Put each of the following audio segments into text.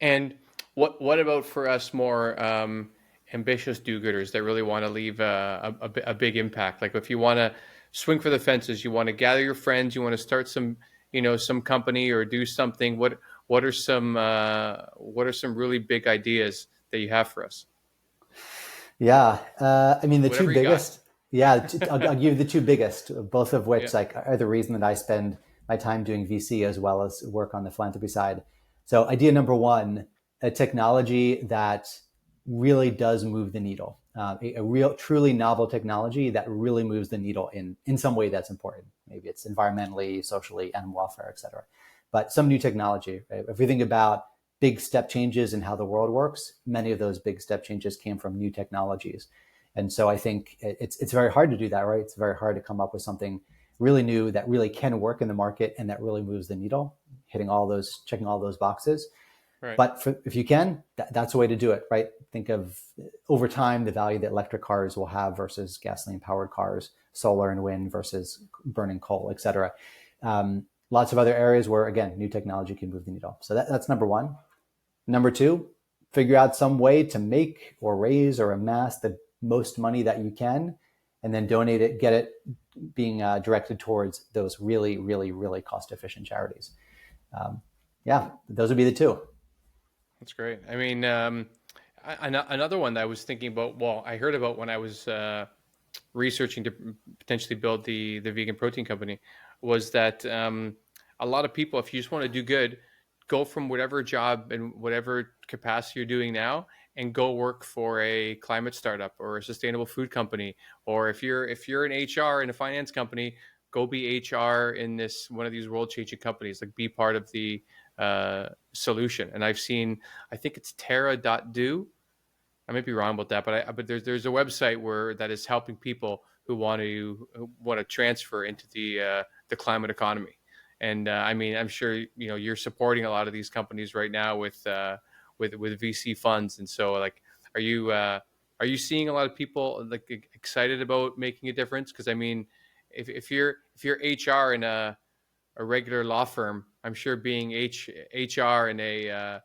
And what about for us more ambitious do-gooders that really want to leave a big impact? Like if you want to swing for the fences, you want to gather your friends, you want to start some some company or do something. What are some really big ideas that you have for us? Yeah, I mean the two Whatever you got. biggest. Yeah, I'll give you the two biggest, both of Yeah. which like are the reason that I spend my time doing VC as well as work on the philanthropy side. So, idea number one, a technology that really does move the needle, a real, truly novel technology that really moves the needle in some way that's important. Maybe it's environmentally, socially, animal welfare, et cetera. But some new technology. Right? If we think about big step changes in how the world works, many of those big step changes came from new technologies. And so I think it's very hard to do that, right? It's very hard to come up with something really new that really can work in the market and that really moves the needle, checking all those boxes. Right. But if you can, that's a way to do it, right? Think of over time the value that electric cars will have versus gasoline powered cars, solar and wind versus burning coal, et cetera. Lots of other areas where, again, new technology can move the needle. So that's number one. Number two, figure out some way to make or raise or amass the most money that you can, and then donate it, get it being directed towards those really, really, really cost efficient charities. Um, yeah, those would be the two. That's great. I mean, another one that I was thinking about, well, I heard about when I was researching to potentially build the vegan protein company, was that a lot of people, if you just want to do good, go from whatever job and whatever capacity you're doing now and go work for a climate startup or a sustainable food company. Or if you're an HR in a finance company, go be HR in this one of these world changing companies. Like be part of the solution. And I've seen, I think it's Terra.do. I might be wrong about that, but there's a website where that is helping people who want to transfer into the climate economy. And I mean, I'm sure you're supporting a lot of these companies right now with VC funds. And so, like, are you seeing a lot of people like excited about making a difference? Because I mean, if you're HR in a regular law firm, I'm sure being HR in a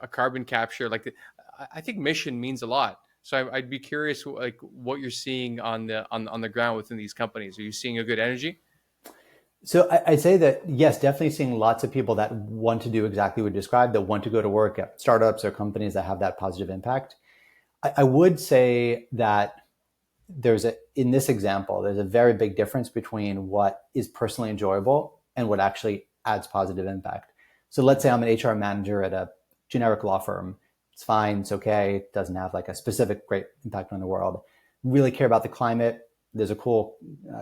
carbon capture like I think mission means a lot. So I'd be curious like what you're seeing on the ground within these companies. Are you seeing a good energy? So I'd say that yes, definitely seeing lots of people that want to do exactly what you described, that want to go to work at startups or companies that have that positive impact. I would say that in this example, there's a very big difference between what is personally enjoyable and what actually adds positive impact. So let's say I'm an HR manager at a generic law firm. It's fine. It's okay. It doesn't have like a specific great impact on the world. Really care about the climate. There's a cool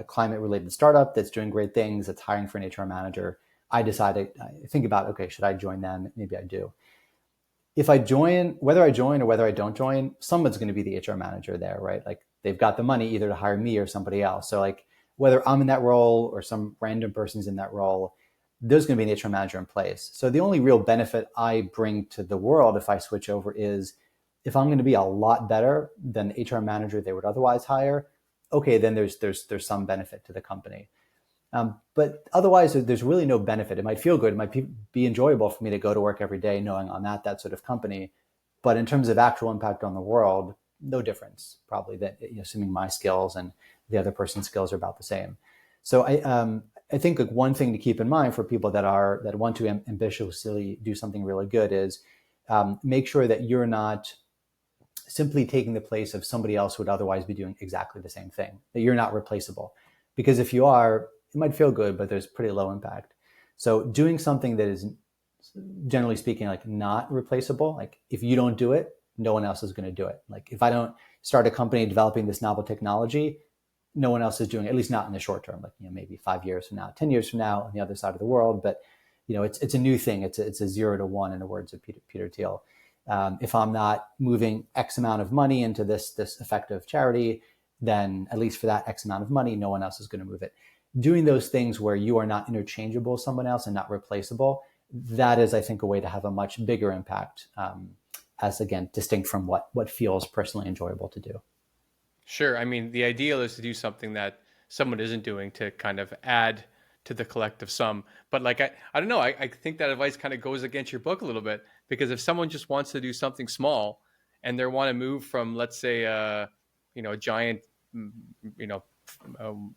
climate related startup that's doing great things. That's hiring for an HR manager. I think about, okay, should I join them? Maybe I do. If I join, whether I join or whether I don't join, someone's going to be the HR manager there, right? Like they've got the money either to hire me or somebody else. So like whether I'm in that role or some random person's in that role, there's going to be an HR manager in place. So the only real benefit I bring to the world if I switch over is if I'm going to be a lot better than the HR manager they would otherwise hire, okay, then there's some benefit to the company. But otherwise, there's really no benefit. It might feel good. It might be enjoyable for me to go to work every day knowing I'm at that sort of company. But in terms of actual impact on the world, no difference, probably, that assuming my skills and the other person's skills are about the same. So I think like one thing to keep in mind for people that want to ambitiously do something really good is make sure that you're not simply taking the place of somebody else who would otherwise be doing exactly the same thing, that you're not replaceable. Because if you are, it might feel good, but there's pretty low impact. So doing something that is, generally speaking, like not replaceable, like if you don't do it, no one else is going to do it. Like if I don't start a company developing this novel technology, no one else is doing it, at least not in the short term, like maybe 5 years from now, 10 years from now on the other side of the world. But it's a new thing. It's a 0 to 1 in the words of Peter Thiel. If I'm not moving X amount of money into this effective charity, then at least for that X amount of money, no one else is going to move it. Doing those things where you are not interchangeable with someone else and not replaceable, that is, I think, a way to have a much bigger impact, as again, distinct from what feels personally enjoyable to do. Sure. I mean, the ideal is to do something that someone isn't doing to kind of add to the collective sum. But like, I don't know. I think that advice kind of goes against your book a little bit Because if someone just wants to do something small and they want to move from, let's say, a giant, mm, you know, um,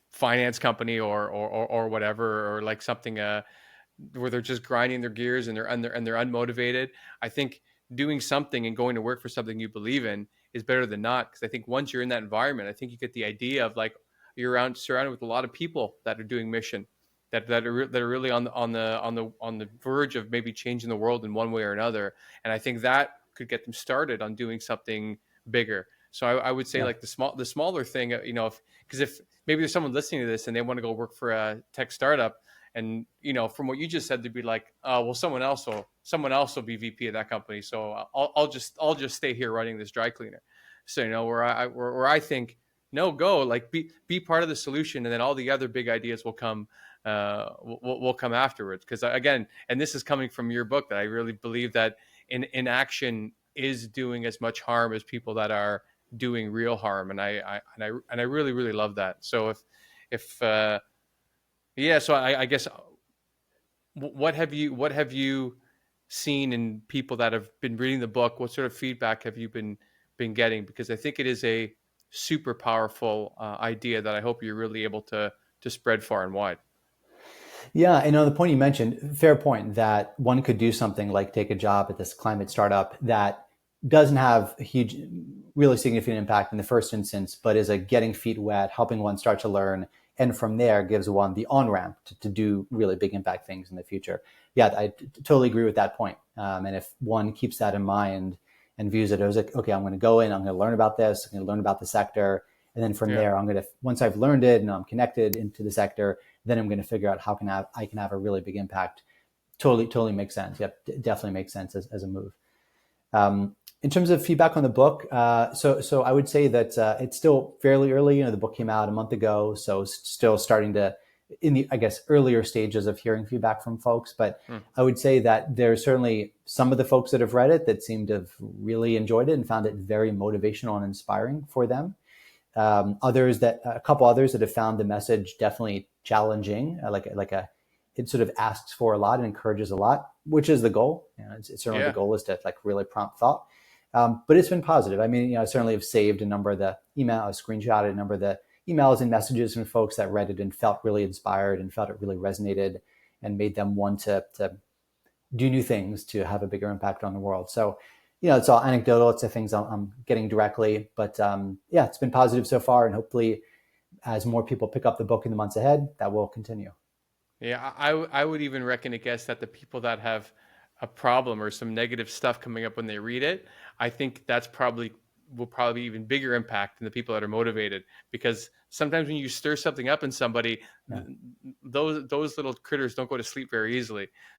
finance company or whatever, or like something where they're just grinding their gears and they're unmotivated. I think doing something and going to work for something you believe in is better than not. Because I think once you're in that environment, I think you get the idea of like you're surrounded with a lot of people that are doing mission, that are really on the verge of maybe changing the world in one way or another. And I think that could get them started on doing something bigger. So I would say Yeah. like the smaller thing, because if maybe there's someone listening to this and they want to go work for a tech startup, and from what you just said, they'd be like, oh well, someone else will be VP of that company, so I'll just stay here running this dry cleaner. So where I think, no, go, like, be part of the solution, and then all the other big ideas will come, will come afterwards. Because again, and this is coming from your book, that I really believe that inaction is doing as much harm as people that are doing real harm, and I really really love that. So if yeah, so I guess, what have you seen in people that have been reading the book? What sort of feedback have you been getting? Because I think it is a super powerful idea that I hope you're really able to spread far and wide. Yeah, and on the point you mentioned, fair point that one could do something like take a job at this climate startup that doesn't have a huge, really significant impact in the first instance, but is a getting feet wet, helping one start to learn, and from there gives one the on ramp to do really big impact things in the future. Yeah, I totally agree with that point. And if one keeps that in mind and views it as like, okay, I'm going to go in, I'm going to learn about this, I'm going to learn about the sector, and then from Yeah. there, I'm going to, once I've learned it and I'm connected into the sector, then I'm going to figure out how I can have a really big impact. Totally makes sense. Yep, definitely makes sense as a move. In terms of feedback on the book, so I would say that it's still fairly early. The book came out a month ago, so still starting to, in the, I guess, earlier stages of hearing feedback from folks. But Hmm. I would say that there's certainly some of the folks that have read it that seem to have really enjoyed it and found it very motivational and inspiring for them. A couple others that have found the message definitely challenging, it sort of asks for a lot and encourages a lot, which is the goal. It's certainly the Yeah. goal is to like really prompt thought. But it's been positive. I mean, I certainly have saved a number of the screenshotted a number of the emails and messages from folks that read it and felt really inspired and felt it really resonated and made them want to do new things to have a bigger impact on the world. So, it's all anecdotal. It's the things I'm getting directly, but yeah, it's been positive so far, and hopefully, as more people pick up the book in the months ahead, that will continue. Yeah, I would even reckon a guess that the people that have a problem or some negative stuff coming up when they read it, I think that's probably will probably be even bigger impact than the people that are motivated. Because sometimes when you stir something up in somebody, Yeah. those little critters don't go to sleep very easily.